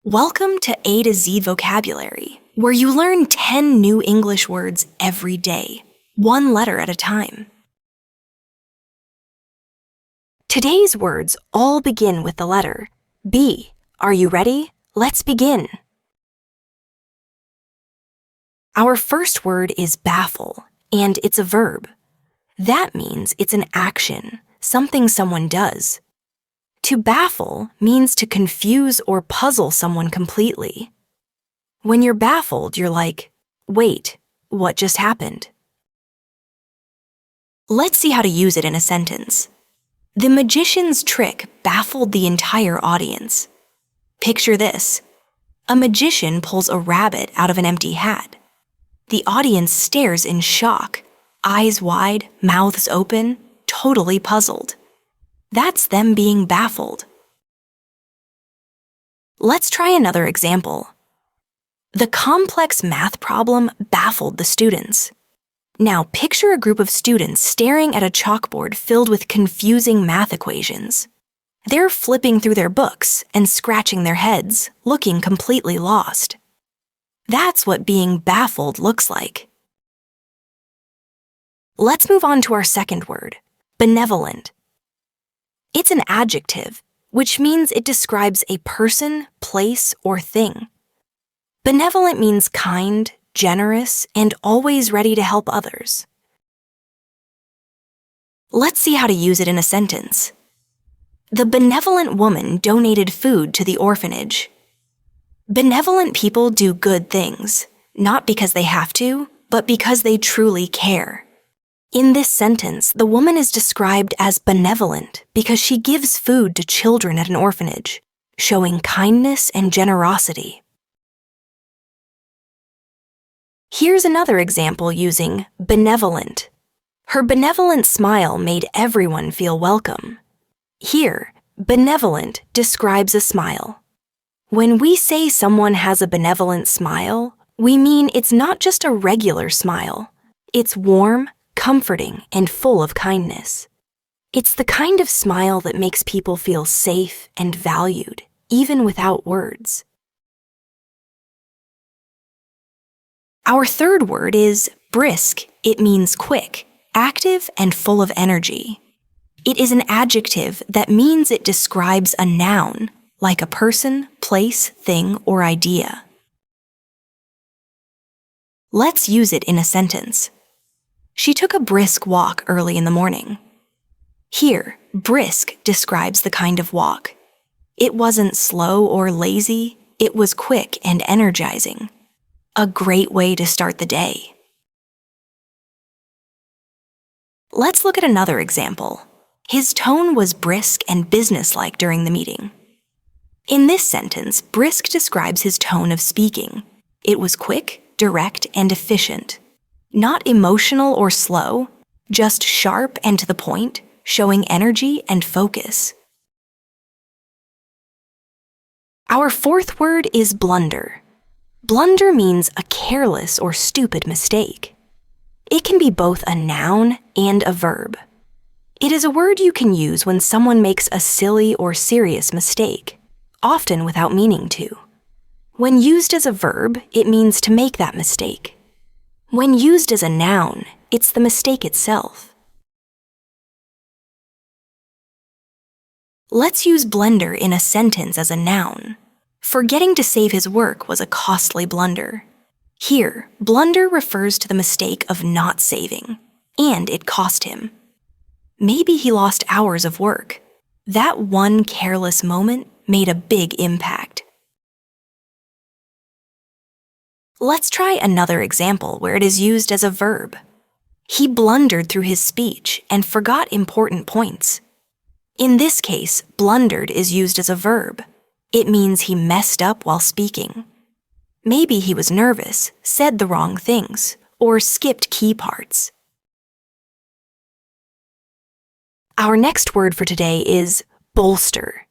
Welcome to A to Z Vocabulary, where you learn 10 new English words every day, one letter at a time. Today's words all begin with the letter B. Are you ready? Let's begin. Our first word is baffle, and it's a verb. That means it's an action, something someone does. To baffle means to confuse or puzzle someone completely. When you're baffled, you're like, wait, what just happened? Let's see how to use it in a sentence. The magician's trick baffled the entire audience. Picture this. A magician pulls a rabbit out of an empty hat. The audience stares in shock, eyes wide, mouths open, totally puzzled. That's them being baffled. Let's try another example. The complex math problem baffled the students. Now picture a group of students staring at a chalkboard filled with confusing math equations. They're flipping through their books and scratching their heads, looking completely lost. That's what being baffled looks like. Let's move on to our second word, benevolent. It's an adjective, which means it describes a person, place, or thing. Benevolent means kind, generous, and always ready to help others. Let's see how to use it in a sentence. The benevolent woman donated food to the orphanage. Benevolent people do good things, not because they have to, but because they truly care. In this sentence, the woman is described as benevolent because she gives food to children at an orphanage, showing kindness and generosity. Here's another example using benevolent. Her benevolent smile made everyone feel welcome. Here, benevolent describes a smile. When we say someone has a benevolent smile, we mean it's not just a regular smile. It's warm, comforting, and full of kindness. It's the kind of smile that makes people feel safe and valued, even without words. Our third word is brisk. It means quick, active, and full of energy. It is an adjective that means it describes a noun, like a person, place, thing, or idea. Let's use it in a sentence. She took a brisk walk early in the morning. Here, brisk describes the kind of walk. It wasn't slow or lazy, it was quick and energizing. A great way to start the day. Let's look at another example. His tone was brisk and businesslike during the meeting. In this sentence, brisk describes his tone of speaking. It was quick, direct, and efficient. Not emotional or slow, just sharp and to the point, showing energy and focus. Our fourth word is blunder. Blunder means a careless or stupid mistake. It can be both a noun and a verb. It is a word you can use when someone makes a silly or serious mistake, often without meaning to. When used as a verb, it means to make that mistake. When used as a noun, it's the mistake itself. Let's use blunder in a sentence as a noun. Forgetting to save his work was a costly blunder. Here, blunder refers to the mistake of not saving, and it cost him. Maybe he lost hours of work. That one careless moment made a big impact. Let's try another example where it is used as a verb. He blundered through his speech and forgot important points. In this case, blundered is used as a verb. It means he messed up while speaking. Maybe he was nervous, said the wrong things, or skipped key parts. Our next word for today is bolster.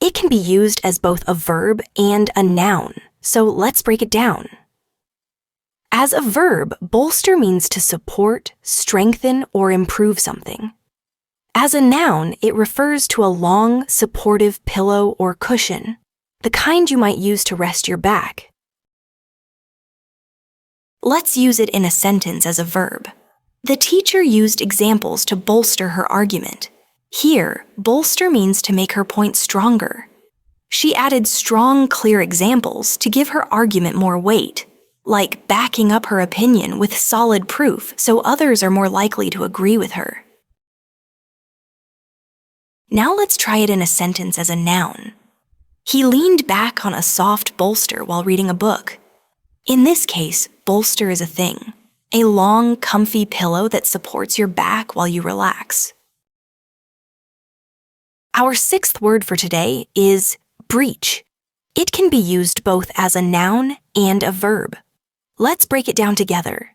It can be used as both a verb and a noun, so let's break it down. As a verb, bolster means to support, strengthen, or improve something. As a noun, it refers to a long, supportive pillow or cushion. the kind you might use to rest your back. Let's use it in a sentence as a verb. The teacher used examples to bolster her argument. Here, bolster means to make her point stronger. She added strong, clear examples to give her argument more weight, like backing up her opinion with solid proof so others are more likely to agree with her. Now let's try it in a sentence as a noun. He leaned back on a soft bolster while reading a book. In this case, bolster is a thing, a long, comfy pillow that supports your back while you relax. Our sixth word for today is breach. It can be used both as a noun and a verb. Let's break it down together.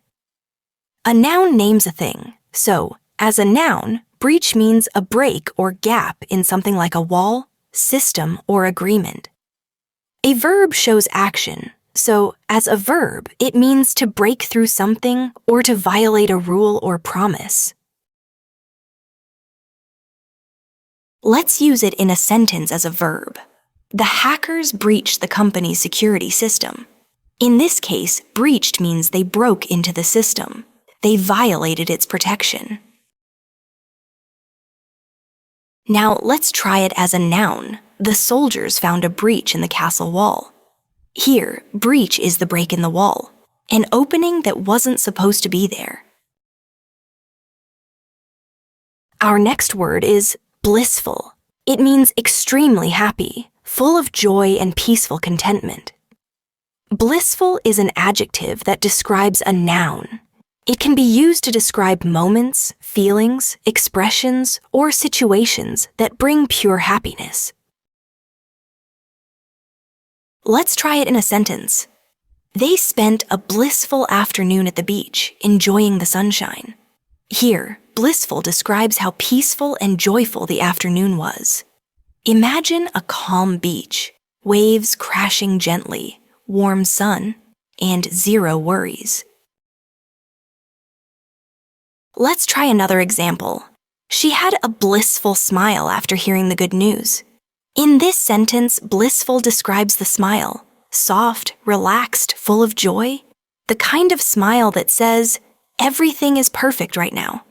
A noun names a thing, so as a noun, breach means a break or gap in something like a wall, system, or agreement. A verb shows action, so as a verb, it means to break through something or to violate a rule or promise. Let's use it in a sentence as a verb. The hackers breached the company's security system. In this case, breached means they broke into the system. They violated its protection. Now let's try it as a noun. The soldiers found a breach in the castle wall. Here, breach is the break in the wall, an opening that wasn't supposed to be there. Our next word is blissful. It means extremely happy, full of joy and peaceful contentment. Blissful is an adjective that describes a noun. It can be used to describe moments, feelings, expressions, or situations that bring pure happiness. Let's try it in a sentence. They spent a blissful afternoon at the beach, enjoying the sunshine. Here, blissful describes how peaceful and joyful the afternoon was. Imagine a calm beach, waves crashing gently, warm sun, and zero worries. Let's try another example. She had a blissful smile after hearing the good news. In this sentence, blissful describes the smile, soft, relaxed, full of joy, the kind of smile that says, everything is perfect right now.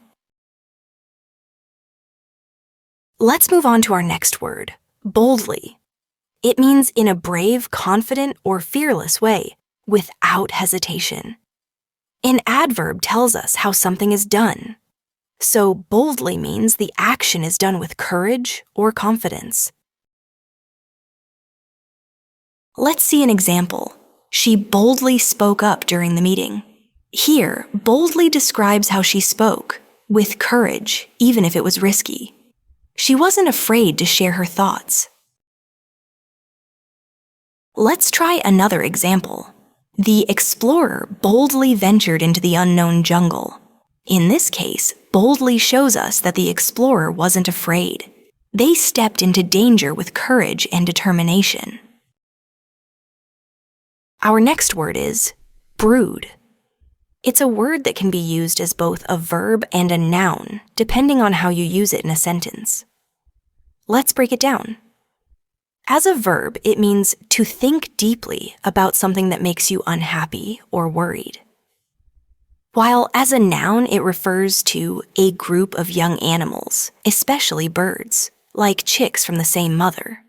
Let's move on to our next word, boldly. It means in a brave, confident, or fearless way, without hesitation. An adverb tells us how something is done. So boldly means the action is done with courage or confidence. Let's see an example. She boldly spoke up during the meeting. Here, boldly describes how she spoke, with courage, even if it was risky. She wasn't afraid to share her thoughts. Let's try another example. The explorer boldly ventured into the unknown jungle. In this case, boldly shows us that the explorer wasn't afraid. They stepped into danger with courage and determination. Our next word is brood. It's a word that can be used as both a verb and a noun, depending on how you use it in a sentence. Let's break it down. As a verb, it means to think deeply about something that makes you unhappy or worried. While as a noun, it refers to a group of young animals, especially birds, like chicks from the same mother.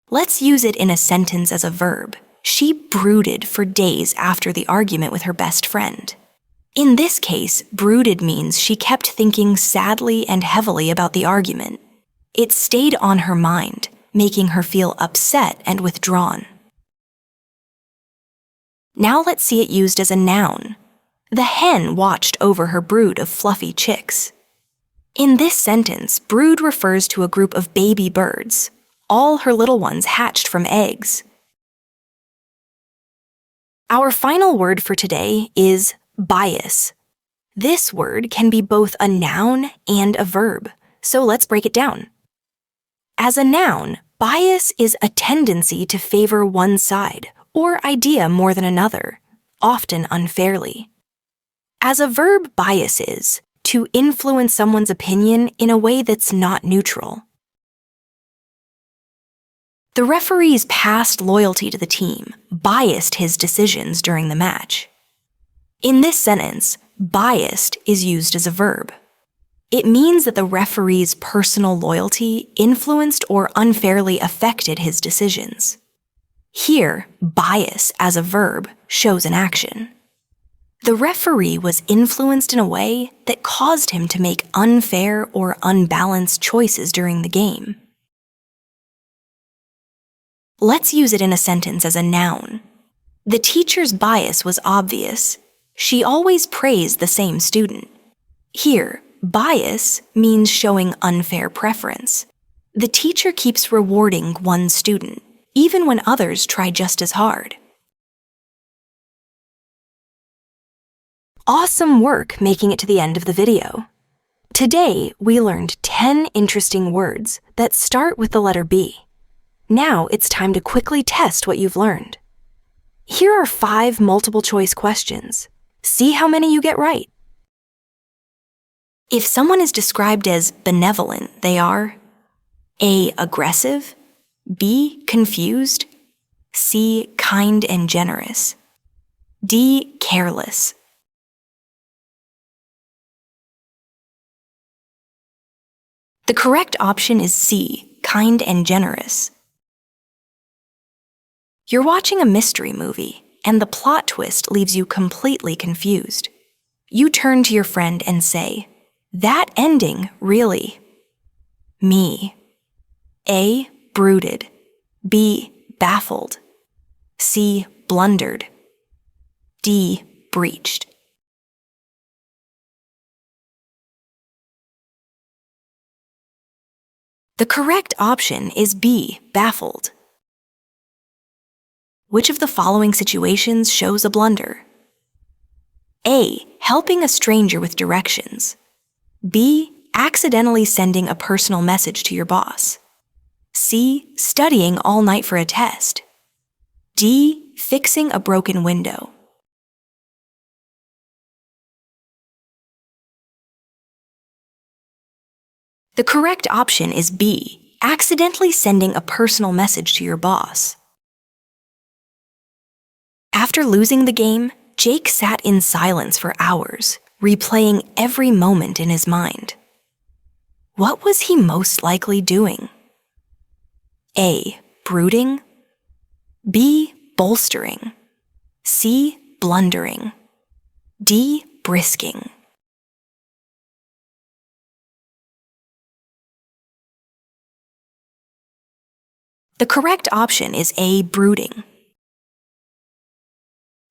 Let's use it in a sentence as a verb. She brooded for days after the argument with her best friend. In this case, brooded means she kept thinking sadly and heavily about the argument. It stayed on her mind, making her feel upset and withdrawn. Now let's see it used as a noun. The hen watched over her brood of fluffy chicks. In this sentence, brood refers to a group of baby birds. All her little ones hatched from eggs. Our final word for today is bias. This word can be both a noun and a verb, so let's break it down. As a noun, bias is a tendency to favor one side or idea more than another, often unfairly. As a verb, bias is to influence someone's opinion in a way that's not neutral. The referee's past loyalty to the team biased his decisions during the match. In this sentence, biased is used as a verb. It means that the referee's personal loyalty influenced or unfairly affected his decisions. Here, bias as a verb shows an action. The referee was influenced in a way that caused him to make unfair or unbalanced choices during the game. Let's use it in a sentence as a noun. The teacher's bias was obvious. She always praised the same student. Here, bias means showing unfair preference. The teacher keeps rewarding one student, even when others try just as hard. Awesome work making it to the end of the video. Today, we learned 10 interesting words that start with the letter B. Now it's time to quickly test what you've learned. Here are 5 multiple-choice questions. See how many you get right. If someone is described as benevolent, they are A. Aggressive, B. Confused, C. Kind and generous, D. Careless. The correct option is C. Kind and generous. You're watching a mystery movie, and the plot twist leaves you completely confused. You turn to your friend and say, "That ending, really?" Me. A. Brooded, B. Baffled, C. Blundered, D. Breached. The correct option is B. Baffled. Which of the following situations shows a blunder? A. Helping a stranger with directions. B. Accidentally sending a personal message to your boss. C. Studying all night for a test. D. Fixing a broken window. The correct option is B. Accidentally sending a personal message to your boss. After losing the game, Jake sat in silence for hours, replaying every moment in his mind. What was he most likely doing? A. Brooding, B. Bolstering, C. Blundering, D. Brisking. The correct option is A. Brooding.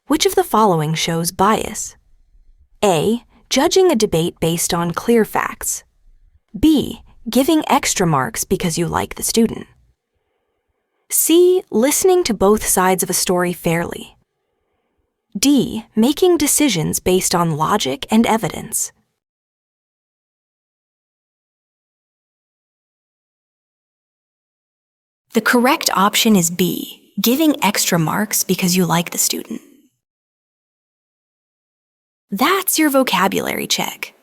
Which of the following shows bias? A. Judging a debate based on clear facts. B. Giving extra marks because you like the student. C. Listening to both sides of a story fairly. D. Making decisions based on logic and evidence. The correct option is B. Giving extra marks because you like the student. That's your vocabulary check.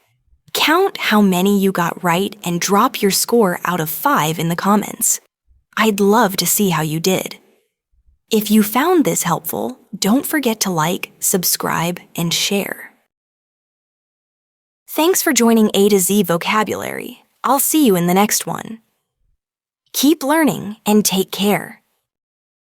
Count how many you got right and drop your score out of 5 in the comments. I'd love to see how you did. If you found this helpful, don't forget to like, subscribe, and share. Thanks for joining A2Z Vocabulary. I'll see you in the next one. Keep learning and take care.